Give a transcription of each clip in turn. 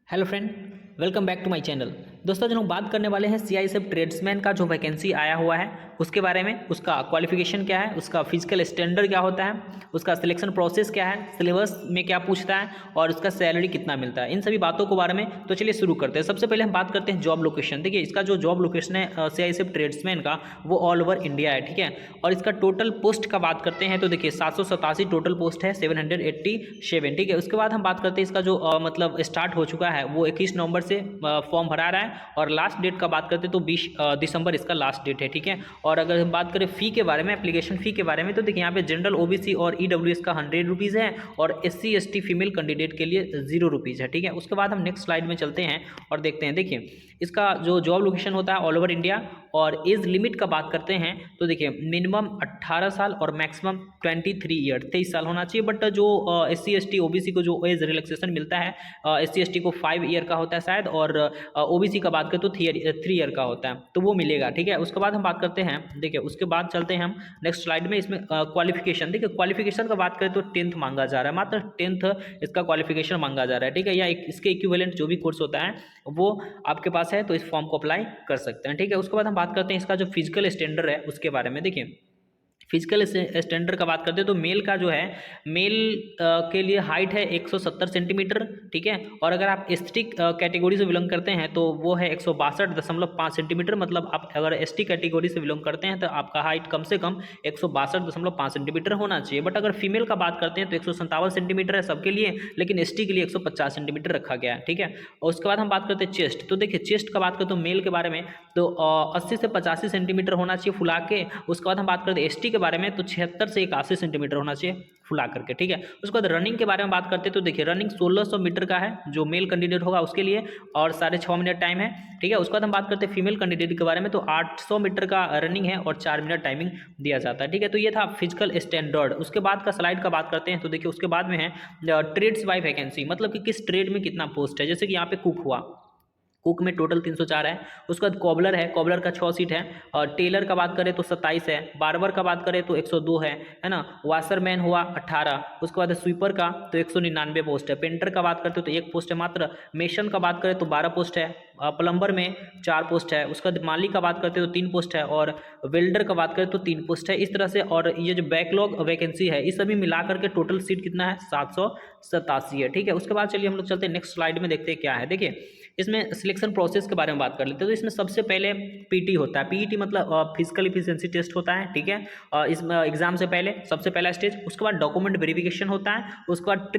Hello friend, welcome back to my channel. दोस्तों, जो हम बात करने वाले हैं सीआईएसएफ ट्रेड्समैन का जो वैकेंसी आया हुआ है उसके बारे में। उसका क्वालिफिकेशन क्या है, उसका फिजिकल स्टैंडर्ड क्या होता है, उसका सिलेक्शन प्रोसेस क्या है, सिलेबस में क्या पूछता है और उसका सैलरी कितना मिलता है, इन सभी बातों के बारे में तो चलिए शुरू करते हैं। सबसे पहले हम बात करते हैं जॉब लोकेशन। देखिए, इसका जो जॉब लोकेशन है सीआईएसएफ ट्रेड्समैन का वो ऑल ओवर इंडिया है, ठीक है। और इसका टोटल पोस्ट का बात करते हैं तो देखिए 787 टोटल पोस्ट है, 787, ठीक है। उसके बाद हम बात करते हैं इसका जो मतलब स्टार्ट हो चुका है वो 21 नवंबर से फॉर्म भरा रहा है और लास्ट डेट का बात करते हैं तो 20 दिसंबर इसका लास्ट डेट है, ठीक है। और अगर हम बात करें फ़ी के बारे में, एप्लीकेशन फ़ी के बारे में, तो देखिए यहाँ पे जनरल ओबीसी और ईडब्ल्यूएस का 100 रुपीज़ है और एससी एसटी फीमेल कैंडिडेट के लिए 0 रुपीज़ है, ठीक है। उसके बाद हम नेक्स्ट स्लाइड में चलते हैं और देखते हैं। देखिए, इसका जो जॉब लोकेशन होता है ऑल ओवर इंडिया। और एज लिमिट का बात करते हैं तो देखिए मिनिमम 18 साल और मैक्सिमम 23 ईयर 23 साल होना चाहिए। बट जो एससी एसटी ओबीसी को जो एज रिलैक्सेशन मिलता है, एससी एसटी को 5 ईयर का होता है शायद, और ओबीसी का बात करें तो 3 ईयर का होता है, तो वो मिलेगा, ठीक है। उसके बाद हम बात करते हैं, देखिए उसके बाद चलते हैं हम नेक्स्ट स्लाइड में। इसमें क्वालिफिकेशन, देखिए क्वालिफिकेशन का बात करें तो 10th मांगा जा रहा है, मात्र 10th इसका क्वालिफिकेशन मांगा जा रहा है, ठीक है। या इसके इक्विवेलेंट जो भी कोर्स होता है वो आपके पास है तो इस फॉर्म को अप्लाई कर सकते हैं, ठीक है। उसके बाद हम बात करते हैं इसका जो फिजिकल स्टैंडर्ड है उसके बारे में। देखिए, फिजिकल स्टैंडर्ड का बात करते हैं तो मेल का जो है, मेल के लिए हाइट है 170 सेंटीमीटर, ठीक है। और अगर आप एसटी कैटेगरी से बिलोंग करते हैं तो वो है 162.5 सेंटीमीटर। मतलब आप अगर एसटी कैटेगरी से बिलोंग करते हैं तो आपका हाइट कम से कम 162.5 सेंटीमीटर होना चाहिए। बट अगर फीमेल का बात करते हैं तो 157 सेंटीमीटर है सबके लिए, लेकिन एसटी के लिए 150 सेंटीमीटर रखा गया है, ठीक है। और उसके बाद हम बात करते हैं चेस्ट। तो देखिए, चेस्ट का बात करते हैं तो मेल के बारे में तो 80 से 85 सेंटीमीटर होना चाहिए फुला के। उसके बाद हम बात करते हैं एसटी के बारे में तो 76 से 81 सेंटीमीटर होना चाहिए फुला करके, ठीक है। उसके बाद रनिंग के बारे में बात करते हैं तो देखिए रनिंग 1600 मीटर का है जो मेल कैंडिडेट होगा उसके लिए, और 6.5 मिनट टाइम है, ठीक है। उसके बाद हम बात करते हैं फीमेल कैंडिडेट के बारे में तो 800 मीटर का रनिंग है और 4 मिनट टाइमिंग दिया जाता है, ठीक है। तो ये था फिजिकल स्टैंडर्ड। उसके बाद का स्लाइड का बात करते हैं तो देखिए उसके बाद में है ट्रेड्स बाय वैकेंसी, मतलब कि किस ट्रेड में कितना पोस्ट है। जैसे कि यहाँ पे कुक हुआ, कुक में टोटल 304 है। उसके बाद कॉबलर है, कॉबलर का 6 सीट है। और टेलर का बात करें तो 27 है। बार्बर का बात करें तो 102 है ना। वाशरमैन हुआ 18। उसके बाद स्वीपर का तो 199 पोस्ट है। पेंटर का बात करते हो तो 1 पोस्ट है मात्र। मेसन का बात करें तो 12 पोस्ट है। प्लम्बर में 4 पोस्ट है। उसके बाद माली का बात करते हो तो 3 पोस्ट है और वेल्डर का बात करें तो 3 पोस्ट है, इस तरह से। और ये जो बैकलॉग वैकेंसी है इस सभी मिला करके टोटल सीट कितना है, 787 है, ठीक है। उसके बाद चलिए हम लोग चलते हैं नेक्स्ट स्लाइड में, देखते हैं क्या है। देखिए, इसमें सिलेक्शन प्रोसेस के बारे में बात कर लेते हैं तो इसमें सबसे पहले पीटी होता है। पीटी मतलब फिजिकल इफिशिएंसी टेस्ट होता है, ठीक है। इस एग्जाम से पहले सबसे पहला स्टेज। उसके बाद डॉक्यूमेंट वेरिफिकेशन होता है। उसके बाद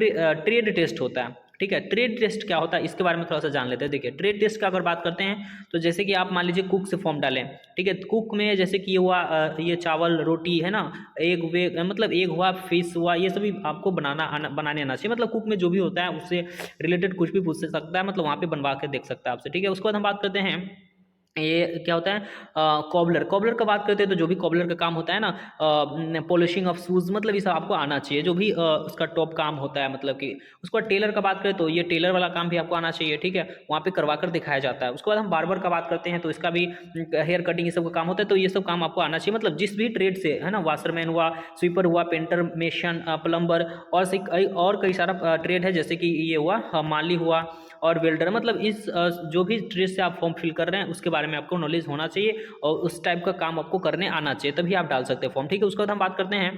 ट्रेड टेस्ट होता है, ठीक है। ट्रेड टेस्ट क्या होता है इसके बारे में थोड़ा सा जान लेते हैं। देखिए, ट्रेड टेस्ट का अगर बात करते हैं तो जैसे कि आप मान लीजिए कुक से फॉर्म डालें, ठीक है। कुक में जैसे कि ये हुआ ये चावल रोटी है ना, एग वे मतलब एग हुआ, फिश हुआ, ये सभी आपको बनाने आना चाहिए। मतलब कुक में जो भी होता है उससे रिलेटेड कुछ भी पूछ सकता है, मतलब वहाँ पे बनवा के देख सकता है आपसे, ठीक है। उसके बाद हम बात करते हैं ये क्या होता है, कॉबलर। कॉबलर का बात करते हैं तो जो भी कॉबलर का काम होता है ना, पॉलिशिंग ऑफ शूज़, मतलब ये सब आपको आना चाहिए, जो भी उसका टॉप काम होता है, मतलब कि। उसके बाद टेलर का बात करें तो ये टेलर वाला काम भी आपको आना चाहिए, ठीक है। वहाँ पे करवा कर दिखाया जाता है। उसके बाद हम बार्बर का बात करते हैं तो इसका भी हेयर कटिंग ये सब का काम होता है, तो ये सब काम आपको आना चाहिए, मतलब जिस भी ट्रेड से है ना, वाशरमैन हुआ, स्वीपर हुआ, पेंटर, मेसन, प्लम्बर, और कई सारा ट्रेड है, जैसे कि ये हुआ माली हुआ और वेल्डर। मतलब इस जो भी ट्रेड से आप फॉर्म फिल कर रहे हैं उसके बारे में आपको नॉलेज होना चाहिए और उस टाइप का काम आपको करने आना चाहिए, तभी आप डाल सकते हैं फॉर्म, ठीक है। उसके बाद हम बात करते हैं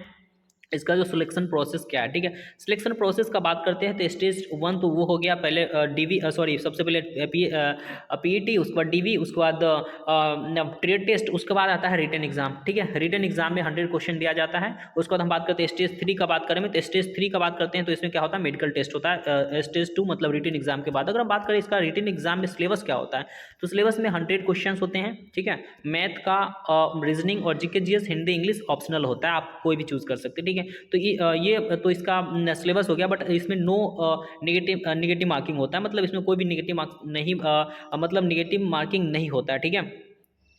इसका जो सिलेक्शन प्रोसेस क्या है, ठीक है। सिलेक्शन प्रोसेस का बात करते हैं तो स्टेज 1 तो वो हो गया पहले, डीवी सॉरी सबसे पहले पीईटी, उसके बाद डीवी, उसके बाद ट्रेड टेस्ट, उसके बाद आता है रिटन एग्जाम, ठीक है। रिटन एग्जाम में 100 क्वेश्चन दिया जाता है। उसके बाद हम बात करते हैं स्टेज 3 का बात करें तो स्टेज 3 का बात करते हैं तो इसमें क्या होता है, मेडिकल टेस्ट होता है। स्टेज 2 मतलब रिटन एग्जाम के बाद। अगर हम बात करें इसका रिटन एग्जाम में सिलेबस क्या होता है तो सिलेबस में 100 क्वेश्चन होते हैं, ठीक है। मैथ का, रीजनिंग और GK GS, Hindi English optional होता है, आप कोई भी चूज कर सकते हैं, ठीक है। तो ये तो इसका सिलेबस हो गया। बट इसमें नो नेगेटिव मार्किंग होता है, मतलब इसमें कोई भी नेगेटिव मार्क्स नहीं, मतलब नेगेटिव मार्किंग नहीं होता है, ठीक है।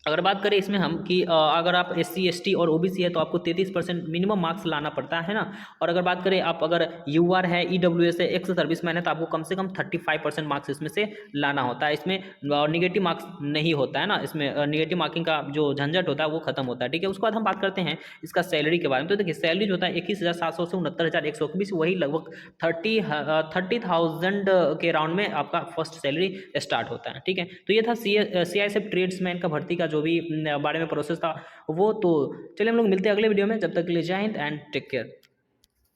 अगर बात करें इसमें हम कि अगर आप SC ST और OBC है तो आपको 33% मिनिमम मार्क्स लाना पड़ता है ना। और अगर बात करें आप अगर UR है, EWS है, एक्स सर्विसमैन है, तो आपको कम से कम 35% मार्क्स इसमें से लाना होता है। इसमें निगेटिव मार्क्स नहीं होता है ना, इसमें निगेटिव मार्किंग का जो झंझट होता है वो खत्म होता है। ठीक है, उसके बाद हम बात करते हैं इसका सैलरी के बारे में। तो देखिए सैलरी जो होता है 21,700 से 69,121, वही लगभग 30,000 के राउंड में आपका फर्स्ट सैलरी स्टार्ट होता है। ठीक है, तो ये था CISF ट्रेड्समैन का भर्ती का जो भी बारे में प्रोसेस था वो। तो चलिए हम लोग मिलते हैं अगले वीडियो में, जब तक के लिए जय हिंद एंड टेक केयर।